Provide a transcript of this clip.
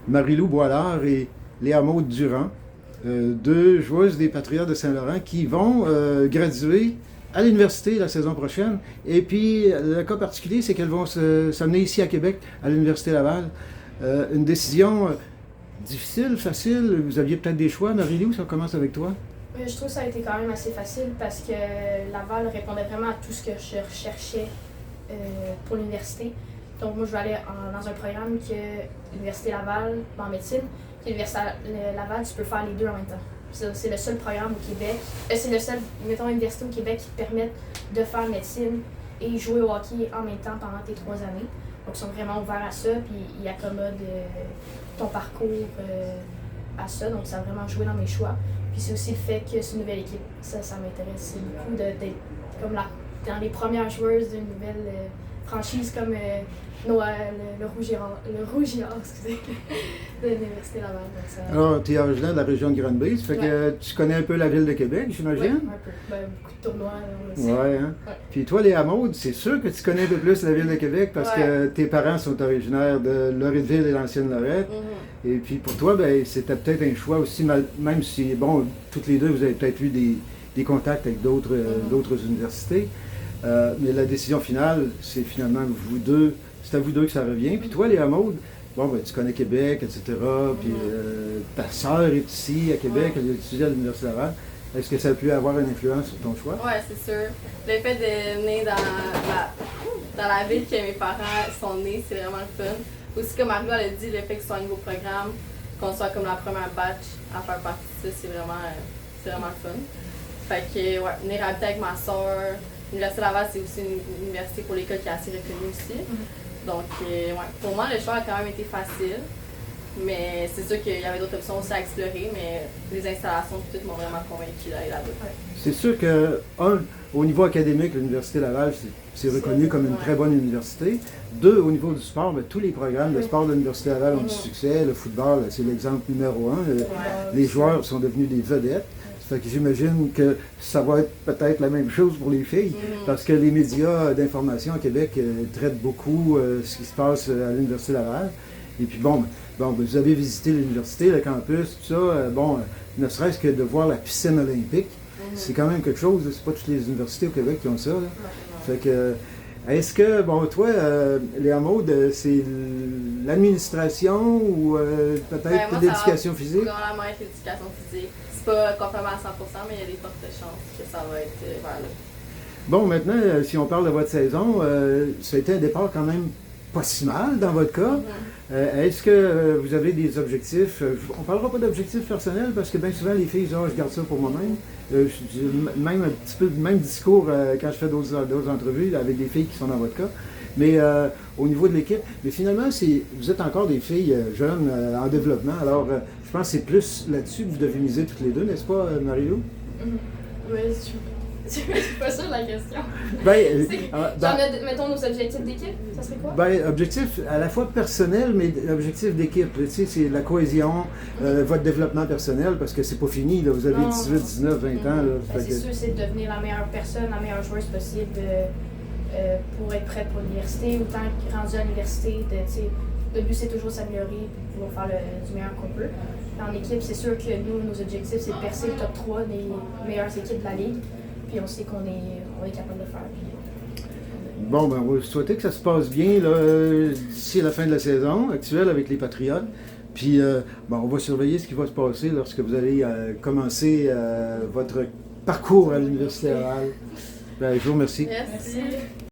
Marie-Lou Boilard et Léa Maud Durand, deux joueuses des Patriotes de Saint-Laurent qui vont graduer à l'université la saison prochaine. Et puis, le cas particulier, c'est qu'elles vont s'amener ici à Québec, à l'Université Laval. Une décision difficile, facile. Vous aviez peut-être des choix. Marie-Lou, ça commence avec toi. Je trouve que ça a été quand même assez facile parce que Laval répondait vraiment à tout ce que je recherchais pour l'université. Donc moi, je vais aller dans un programme que l'Université Laval, en médecine, puis l'Université Laval, tu peux faire les deux en même temps. C'est le seul programme au Québec, c'est le seul, mettons, université au Québec qui te permet de faire médecine et jouer au hockey en même temps pendant tes 3 années. Donc ils sont vraiment ouverts à ça, puis ils accommodent ton parcours à ça, donc ça a vraiment joué dans mes choix. Puis c'est aussi le fait que c'est une nouvelle équipe, ça m'intéresse beaucoup d'être comme dans les premières joueuses d'une nouvelle franchise comme le Rouge et Or, excusez, de l'Université Laval. Alors, tu es originaire de la région de Granby, ça fait que tu connais un peu la ville de Québec, j'imagine? Oui, un peu. Beaucoup de tournois, on le sait. Ouais, hein? Ouais. Puis toi, Léa Maud, c'est sûr que tu connais un peu plus la ville de Québec parce que tes parents sont originaires de Loretteville et l'ancienne Lorette. Et puis pour toi, ben, c'était peut-être un choix aussi, même si, bon, toutes les deux, vous avez peut-être eu des contacts avec d'autres universités. Mais la décision finale, c'est finalement vous deux, c'est à vous deux que ça revient. Puis toi, Léa Maud, bon, ben, tu connais Québec, etc. Puis ta sœur est ici à Québec, elle étudie à l'Université Laval. Est-ce que ça a pu avoir une influence sur ton choix? Oui, c'est sûr. Le fait de venir dans la ville que mes parents sont nés, c'est vraiment le fun. Aussi, comme Margot l'a dit, le fait que ce soit un nouveau programme, qu'on soit comme la première batch à faire partie de ça, c'est vraiment le fun. Fait que, ouais, venir habiter avec ma soeur. L'Université Laval, c'est aussi une université pour l'école qui est assez reconnue aussi. Donc, ouais, pour moi, le choix a quand même été facile. Mais c'est sûr qu'il y avait d'autres options aussi à explorer, mais les installations et tout m'ont vraiment convaincu d'aller là-bas. C'est sûr que, au niveau académique, l'Université Laval, c'est reconnu comme une très bonne université. 2, au niveau du sport, ben, tous les programmes de sport de l'Université Laval ont du succès. Le football, c'est l'exemple numéro 1. Les joueurs sont devenus des vedettes. Ça fait que j'imagine que ça va être peut-être la même chose pour les filles, parce que les médias d'information à Québec traitent beaucoup ce qui se passe à l'Université Laval. Et puis bon, vous avez visité l'université, le campus, tout ça. Ne serait-ce que de voir la piscine olympique, c'est quand même quelque chose. C'est pas toutes les universités au Québec qui ont ça. Là. Fait que, est-ce que, bon, toi, Léa Maud, c'est l'administration ou peut-être l'éducation physique? Moi, ça va être l'éducation physique. C'est pas complètement à 100%, mais il y a des fortes chances que ça va être vers là. Bon, maintenant, si on parle de votre saison, ça a été un départ quand même pas si mal dans votre cas. Est-ce que vous avez des objectifs? On ne parlera pas d'objectifs personnels parce que bien souvent les filles disent je garde ça pour moi-même. Même un petit peu le même discours quand je fais d'autres entrevues avec des filles qui sont dans votre cas. Mais au niveau de l'équipe, mais finalement, vous êtes encore des filles jeunes en développement. Alors, je pense que c'est plus là-dessus que vous devez miser toutes les deux, n'est-ce pas, Marie-Lou? Oui, je suis pas sûre de la question. Mettons nos objectifs d'équipe, ça serait quoi? Objectif à la fois personnel, mais objectif d'équipe. Tu sais, c'est la cohésion, votre développement personnel, parce que c'est pas fini. Là. Vous avez 18, 19, 20 ans. Là, c'est sûr, c'est de devenir la meilleure personne, la meilleure joueuse possible pour être prête pour l'université. Autant que rendu à l'université, le but c'est toujours s'améliorer et pouvoir faire du meilleur qu'on peut. En équipe, c'est sûr que nous, nos objectifs, c'est de percer le top 3 des meilleures équipes de la Ligue. Puis on sait qu'on est capable de le faire. Bon, ben, on va souhaiter que ça se passe bien d'ici la fin de la saison actuelle avec les Patriotes. Puis, on va surveiller ce qui va se passer lorsque vous allez commencer votre parcours à l'Université Laval. Ben, je vous remercie. Merci.